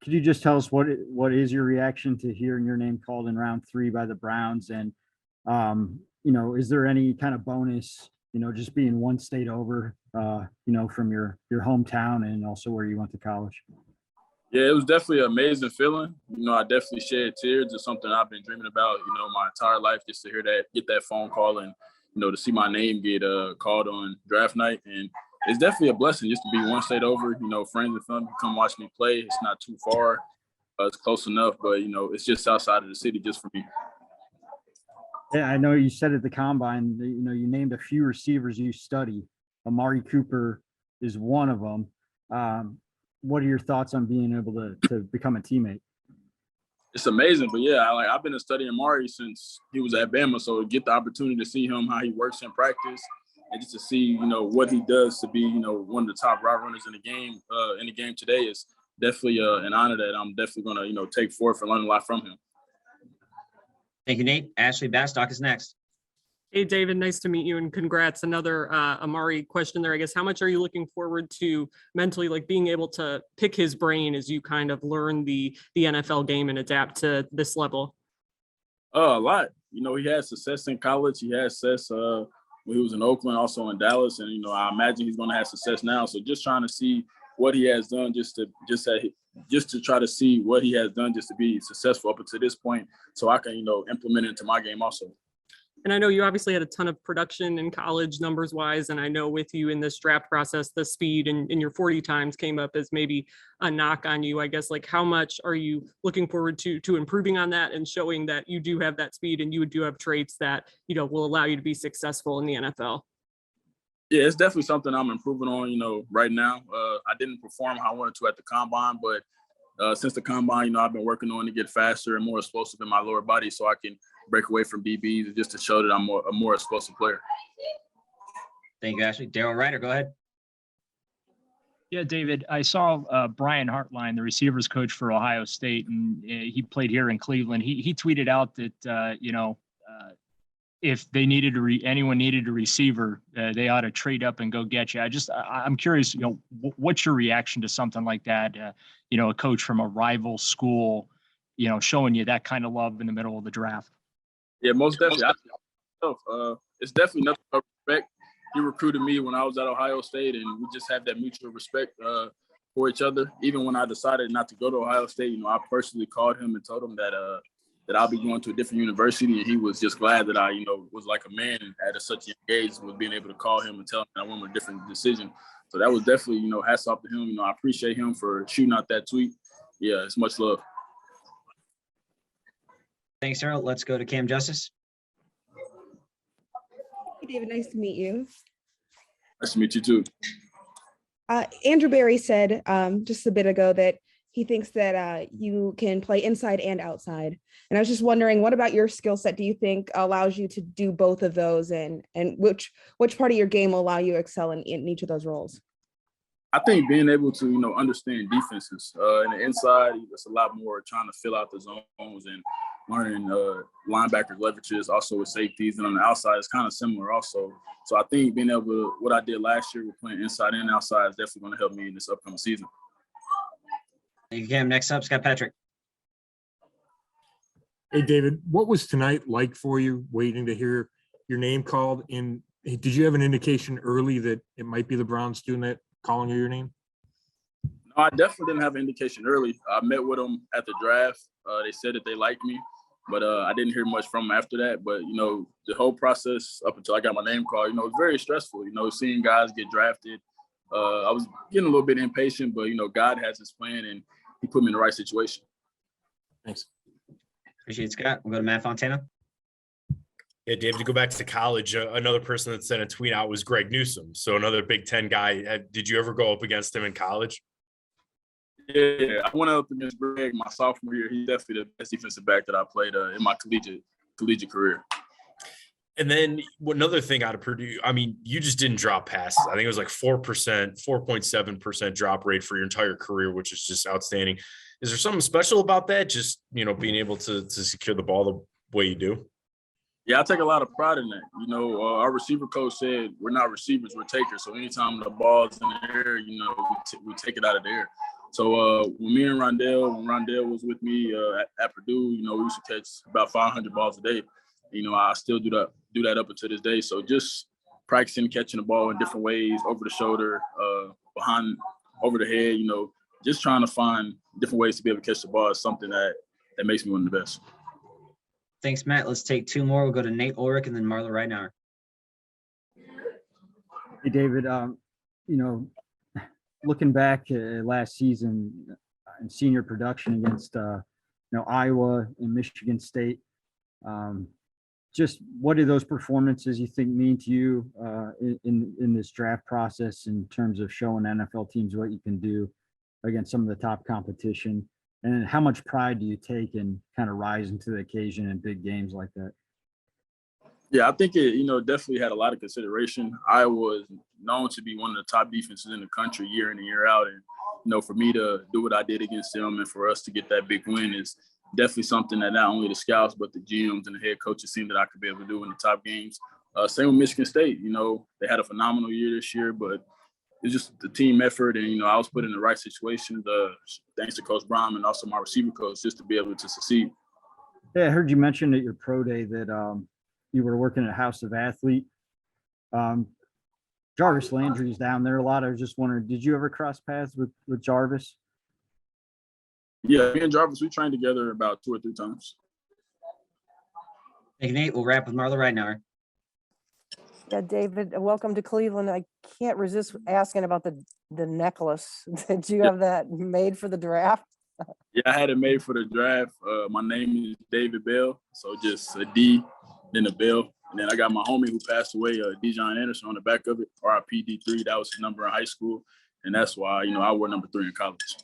could you just tell us what is your reaction to hearing your name called in round 3 by the Browns? And, is there any kind of bonus, just being one state over, from your hometown and also where you went to college? Yeah, it was definitely an amazing feeling. I definitely shed tears. It's something I've been dreaming about, my entire life, just to hear that, get that phone call and, to see my name get called on draft night. And it's definitely a blessing just to be one state over. Friends and family come watch me play. It's not too far. It's close enough, but, it's just outside of the city just for me. Yeah, I know you said at the combine, you named a few receivers you study. Amari Cooper is one of them. What are your thoughts on being able to become a teammate? It's amazing, but yeah, I've been studying Amari since he was at Bama, so to get the opportunity to see him, how he works in practice, and just to see, what he does to be, one of the top route runners in the game today is definitely an honor that I'm definitely going to, take forth and learn a lot from him. Thank you, Nate. Ashley Bastock is next. Hey, David, nice to meet you, and congrats. Another Amari question there. I guess, how much are you looking forward to mentally, like being able to pick his brain as you kind of learn the NFL game and adapt to this level? A lot. He had success in college. He had success when he was in Oakland, also in Dallas, and I imagine he's going to have success now. So just trying to see what he has done, just to try to see what he has done, just to be successful up until this point, so I can implement it into my game also. And I know you obviously had a ton of production in college numbers wise. And I know with you in this draft process, the speed and your 40 times came up as maybe a knock on you. I guess, like, how much are you looking forward to improving on that and showing that you do have that speed and you do have traits that, will allow you to be successful in the NFL? Yeah, it's definitely something I'm improving on, right now. I didn't perform how I wanted to at the combine, but since the combine, I've been working on to get faster and more explosive in my lower body so I can break away from DBs just to show that I'm a more explosive player. Thank you, Ashley. Daryl Ryder, go ahead. Yeah, David, I saw Brian Hartline, the receivers coach for Ohio State, and he played here in Cleveland. He tweeted out that, if they needed anyone needed a receiver, they ought to trade up and go get you. I'm curious, what's your reaction to something like that? A coach from a rival school, showing you that kind of love in the middle of the draft. Yeah, most definitely. It's definitely nothing but respect. He recruited me when I was at Ohio State, and we just have that mutual respect for each other. Even when I decided not to go to Ohio State, I personally called him and told him that I'll be going to a different university, and he was just glad that I, was like a man at such a young age, was being able to call him and tell him I wanted a different decision. So that was definitely, hats off to him. I appreciate him for shooting out that tweet. Yeah, it's much love. Thanks, Daryl. Let's go to Cam Justice. Hey, David, nice to meet you. Nice to meet you too. Andrew Berry said just a bit ago that he thinks that you can play inside and outside. And I was just wondering, what about your skill set do you think allows you to do both of those, and which part of your game will allow you to excel in each of those roles? I think being able to, understand defenses. In the inside, it's a lot more trying to fill out the zones and learning linebacker leverages, also with safeties. And on the outside, it's kind of similar also. So I think being able to, what I did last year with playing inside and outside is definitely going to help me in this upcoming season. Thank you, Cam. Next up, Scott Patrick. Hey, David, what was tonight like for you, waiting to hear your name called? And did you have an indication early that it might be the Browns doing that, calling your name? No, I definitely didn't have an indication early. I met with them at the draft. They said that they liked me, but I didn't hear much from them after that. But, the whole process up until I got my name called, it was very stressful, seeing guys get drafted. I was getting a little bit impatient, but, God has his plan, and he put me in the right situation. Thanks. Appreciate it, Scott. We'll go to Matt Fontana. Yeah, David, to go back to college, another person that sent a tweet out was Greg Newsome. So another Big Ten guy. Did you ever go up against him in college? Yeah, I went up against Greg my sophomore year. He's definitely the best defensive back that I played in my collegiate career. And then another thing out of Purdue, I mean, you just didn't drop passes. I think it was like 4%, 4.7% drop rate for your entire career, which is just outstanding. Is there something special about that? Just, being able to secure the ball the way you do? Yeah, I take a lot of pride in that. Our receiver coach said we're not receivers, we're takers. So anytime the ball's in the air, we take it out of the air. So when Rondell was with me at Purdue, you know, we used to catch about 500 balls a day. You know, I still do that up until this day. So just practicing catching the ball in different ways, over the shoulder, behind, over the head, you know, just trying to find different ways to be able to catch the ball is something that makes me one of the best. Thanks, Matt. Let's take two more. We'll go to Nate Ulrich and then Marla Ridenour. Hey, David, you know, looking back at last season and senior production against, you know, Iowa and Michigan State, just what do those performances you think mean to you in this draft process in terms of showing NFL teams what you can do against some of the top competition? And how much pride do you take in kind of rising to the occasion in big games like that? Yeah, I think it, you know, definitely had a lot of consideration. Iowa is known to be one of the top defenses in the country year in and year out. And, you know, for me to do what I did against them and for us to get that big win is definitely something that not only the scouts, but the GMs and the head coaches seemed that I could be able to do in the top games. Same with Michigan State. You know, they had a phenomenal year this year, but it's just the team effort. And, you know, I was put in the right situations, thanks to Coach Brown and also my receiver coach, just to be able to succeed. Yeah, I heard you mention at your pro day that you were working at House of Athlete. Jarvis Landry's down there a lot. I was just wondering, did you ever cross paths with Jarvis? Yeah, me and Jarvis, we trained together about 2 or 3 times. Thank you, Nate. We'll wrap with Marla Ridenour. Yeah, David, welcome to Cleveland. I can't resist asking about the necklace. Did you have that made for the draft? Yeah, I had it made for the draft. My name is David Bell, so just a D, then a Bell. And then I got my homie who passed away, Dijon Anderson, on the back of it, RIP D3. That was his number in high school. And that's why, you know, I wore number 3 in college.